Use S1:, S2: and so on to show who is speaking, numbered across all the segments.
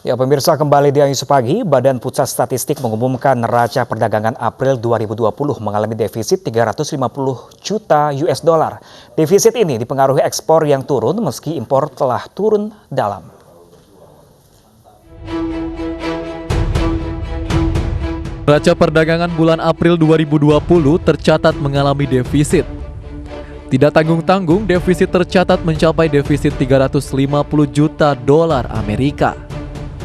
S1: Ya, pemirsa, kembali di Ayus Pagi, Badan Pusat Statistik mengumumkan neraca perdagangan April 2020 mengalami defisit 350 juta US dollar. Defisit ini dipengaruhi ekspor yang turun meski impor telah turun dalam.
S2: Neraca perdagangan bulan April 2020 tercatat mengalami defisit. Tidak tanggung-tanggung, defisit tercatat mencapai defisit 350 juta dolar Amerika.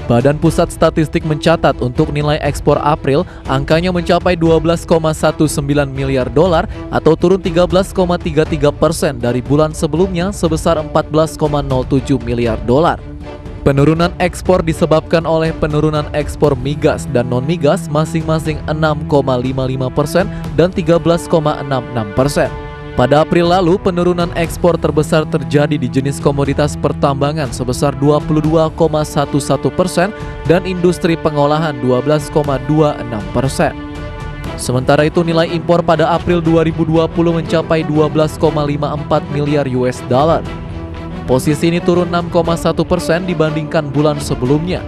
S2: Badan Pusat Statistik mencatat untuk nilai ekspor April, angkanya mencapai 12,19 miliar dolar atau turun 13,33% dari bulan sebelumnya sebesar 14,07 miliar dolar. Penurunan ekspor disebabkan oleh penurunan ekspor migas dan non-migas masing-masing 6,55% dan 13,66%. Pada April lalu, penurunan ekspor terbesar terjadi di jenis komoditas pertambangan sebesar 22,11% dan industri pengolahan 12,26%. Sementara itu, nilai impor pada April 2020 mencapai 12,54 miliar US dollar. Posisi ini turun 6,1% dibandingkan bulan sebelumnya.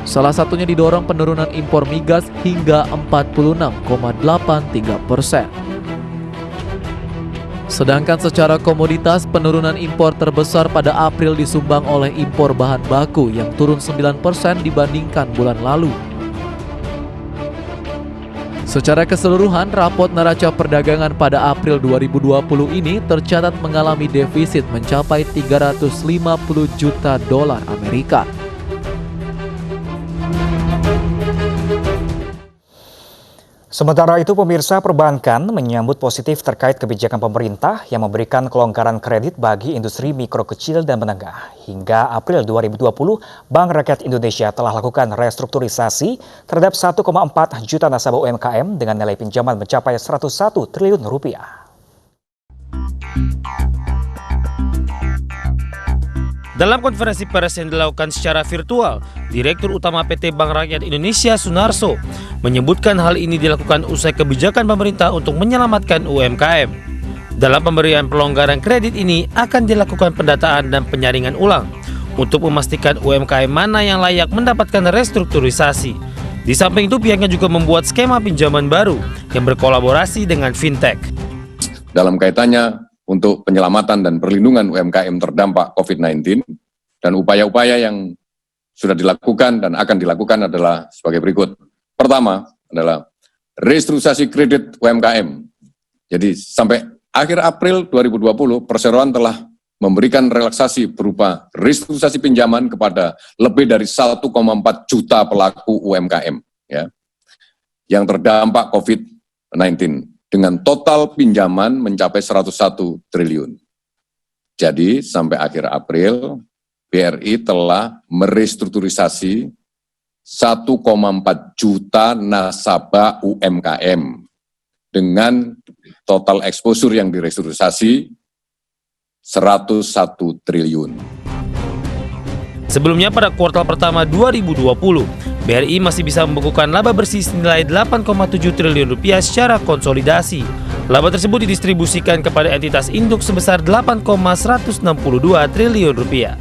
S2: Salah satunya didorong penurunan impor migas hingga 46,83%. Sedangkan secara komoditas, penurunan impor terbesar pada April disumbang oleh impor bahan baku yang turun 9% dibandingkan bulan lalu. Secara keseluruhan, rapot neraca perdagangan pada April 2020 ini tercatat mengalami defisit mencapai 350 juta dolar Amerika.
S1: Sementara itu, pemirsa, perbankan menyambut positif terkait kebijakan pemerintah yang memberikan kelonggaran kredit bagi industri mikro kecil dan menengah. Hingga April 2020, Bank Rakyat Indonesia telah lakukan restrukturisasi terhadap 1,4 juta nasabah UMKM dengan nilai pinjaman mencapai 101 triliun rupiah.
S3: Dalam konferensi pers yang dilakukan secara virtual, Direktur Utama PT Bank Rakyat Indonesia Sunarso menyebutkan hal ini dilakukan usai kebijakan pemerintah untuk menyelamatkan UMKM. Dalam pemberian pelonggaran kredit ini akan dilakukan pendataan dan penyaringan ulang untuk memastikan UMKM mana yang layak mendapatkan restrukturisasi. Di samping itu, pihaknya juga membuat skema pinjaman baru yang berkolaborasi dengan fintech.
S4: Dalam kaitannya untuk penyelamatan dan perlindungan UMKM terdampak COVID-19, dan upaya-upaya yang sudah dilakukan dan akan dilakukan adalah sebagai berikut. Pertama adalah restrukturisasi kredit UMKM. Jadi sampai akhir April 2020, perseroan telah memberikan relaksasi berupa restrukturisasi pinjaman kepada lebih dari 1,4 juta pelaku UMKM ya, yang terdampak COVID-19. Dengan total pinjaman mencapai 101 triliun. Jadi sampai akhir April, BRI telah merestrukturisasi 1,4 juta nasabah UMKM dengan total exposure yang direstrukturisasi 101 triliun.
S3: Sebelumnya pada kuartal pertama 2020, BRI masih bisa membekukan laba bersih senilai 8,7 triliun rupiah secara konsolidasi. Laba tersebut didistribusikan kepada entitas induk sebesar 8,162 triliun rupiah.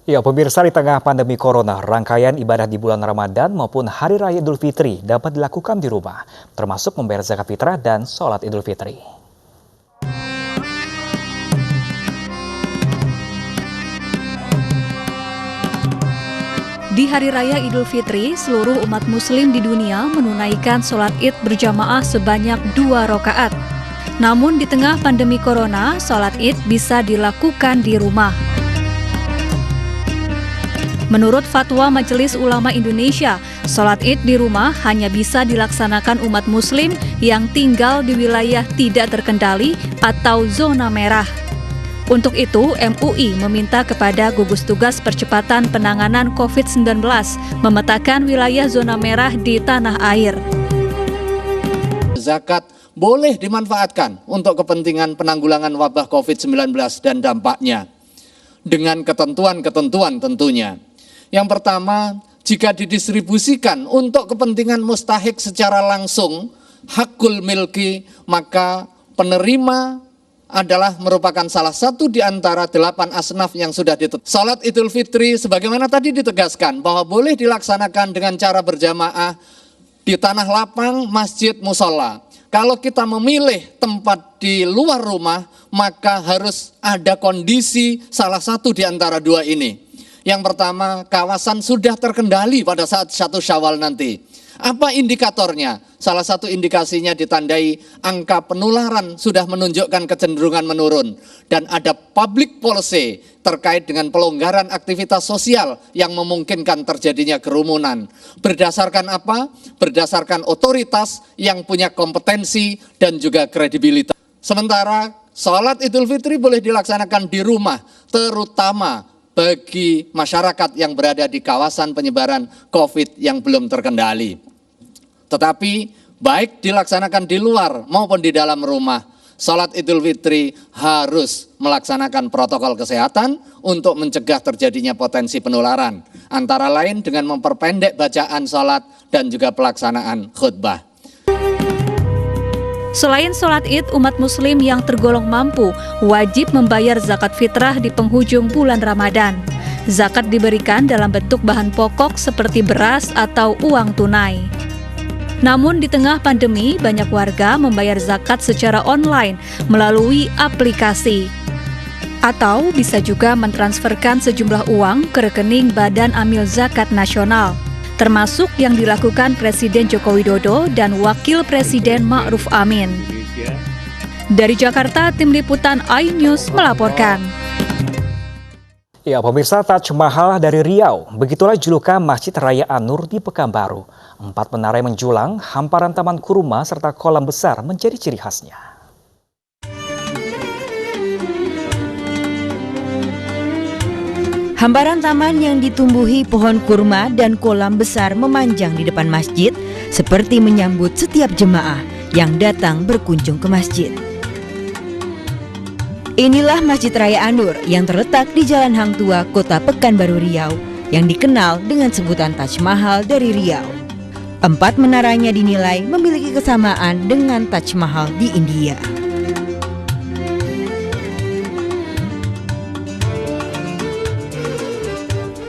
S1: Ya, pemirsa, di tengah pandemi corona, rangkaian ibadah di bulan Ramadan maupun Hari Raya Idul Fitri dapat dilakukan di rumah, termasuk membayar zakat fitrah dan sholat Idul Fitri.
S5: Di Hari Raya Idul Fitri, seluruh umat muslim di dunia menunaikan sholat Id berjamaah sebanyak 2 rakaat. Namun di tengah pandemi corona, sholat Id bisa dilakukan di rumah. Menurut Fatwa Majelis Ulama Indonesia, sholat Id di rumah hanya bisa dilaksanakan umat muslim yang tinggal di wilayah tidak terkendali atau zona merah. Untuk itu, MUI meminta kepada gugus tugas percepatan penanganan COVID-19 memetakan wilayah zona merah di tanah air.
S6: Zakat boleh dimanfaatkan untuk kepentingan penanggulangan wabah COVID-19 dan dampaknya, dengan ketentuan-ketentuan tentunya. Yang pertama, jika didistribusikan untuk kepentingan mustahik secara langsung, hakul milki, maka penerima adalah merupakan salah satu di antara 8 asnaf yang sudah ditetapkan. Salat Idul Fitri sebagaimana tadi ditegaskan bahwa boleh dilaksanakan dengan cara berjamaah di tanah lapang, masjid, musola. Kalau kita memilih tempat di luar rumah, maka harus ada kondisi salah satu di antara dua ini. Yang pertama, kawasan sudah terkendali pada saat 1 Syawal nanti. Apa indikatornya? Salah satu indikasinya ditandai angka penularan sudah menunjukkan kecenderungan menurun. Dan ada public policy terkait dengan pelonggaran aktivitas sosial yang memungkinkan terjadinya kerumunan. Berdasarkan apa? Berdasarkan otoritas yang punya kompetensi dan juga kredibilitas. Sementara sholat Idul Fitri boleh dilaksanakan di rumah, terutama bagi masyarakat yang berada di kawasan penyebaran COVID yang belum terkendali. Tetapi baik dilaksanakan di luar maupun di dalam rumah, sholat Idul Fitri harus melaksanakan protokol kesehatan untuk mencegah terjadinya potensi penularan, antara lain dengan memperpendek bacaan sholat dan juga pelaksanaan khutbah.
S5: Selain sholat id, umat muslim yang tergolong mampu wajib membayar zakat fitrah di penghujung bulan Ramadan. Zakat diberikan dalam bentuk bahan pokok seperti beras atau uang tunai. Namun di tengah pandemi, banyak warga membayar zakat secara online melalui aplikasi. Atau bisa juga mentransferkan sejumlah uang ke rekening Badan Amil Zakat Nasional, termasuk yang dilakukan Presiden Joko Widodo dan Wakil Presiden Ma'ruf Amin. Dari Jakarta, tim liputan iNews melaporkan.
S1: Ya, pemirsa, Taj Mahal dari Riau, begitulah julukan Masjid Raya An-Nur di Pekanbaru. 4 menara yang menjulang, hamparan taman kurma serta kolam besar menjadi ciri khasnya.
S7: Hamparan taman yang ditumbuhi pohon kurma dan kolam besar memanjang di depan masjid, seperti menyambut setiap jemaah yang datang berkunjung ke masjid. Inilah Masjid Raya An-Nur yang terletak di Jalan Hang Tua, Kota Pekanbaru Riau, yang dikenal dengan sebutan Taj Mahal dari Riau. 4 menaranya dinilai memiliki kesamaan dengan Taj Mahal di India.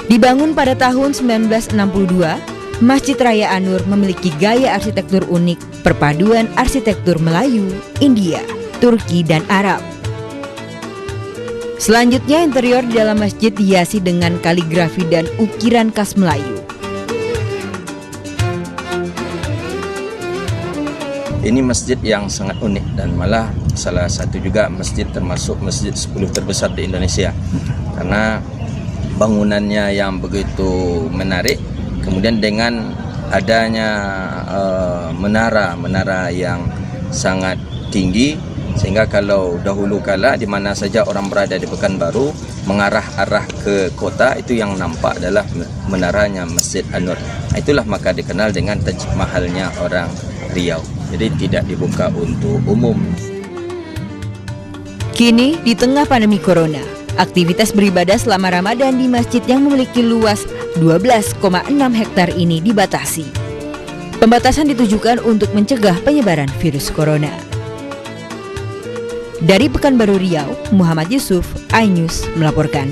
S7: Dibangun pada tahun 1962, Masjid Raya An-Nur memiliki gaya arsitektur unik, perpaduan arsitektur Melayu, India, Turki, dan Arab. Selanjutnya, interior di dalam masjid dihiasi dengan kaligrafi dan ukiran khas Melayu.
S8: Ini masjid yang sangat unik dan malah salah satu juga masjid termasuk masjid 10 terbesar di Indonesia. Karena bangunannya yang begitu menarik, kemudian dengan adanya menara yang sangat tinggi, sehingga kalau dahulu kala di mana saja orang berada di Pekanbaru mengarah ke kota, itu yang nampak adalah menaranya Masjid An-Nur. Itulah maka dikenal dengan Taj Mahalnya orang Riau. Jadi tidak dibuka untuk umum.
S7: Kini di tengah pandemi corona, aktivitas beribadah selama Ramadan di masjid yang memiliki luas 12,6 hektar ini dibatasi. Pembatasan ditujukan untuk mencegah penyebaran virus corona. Dari Pekanbaru Riau, Muhammad Yusuf, iNews melaporkan.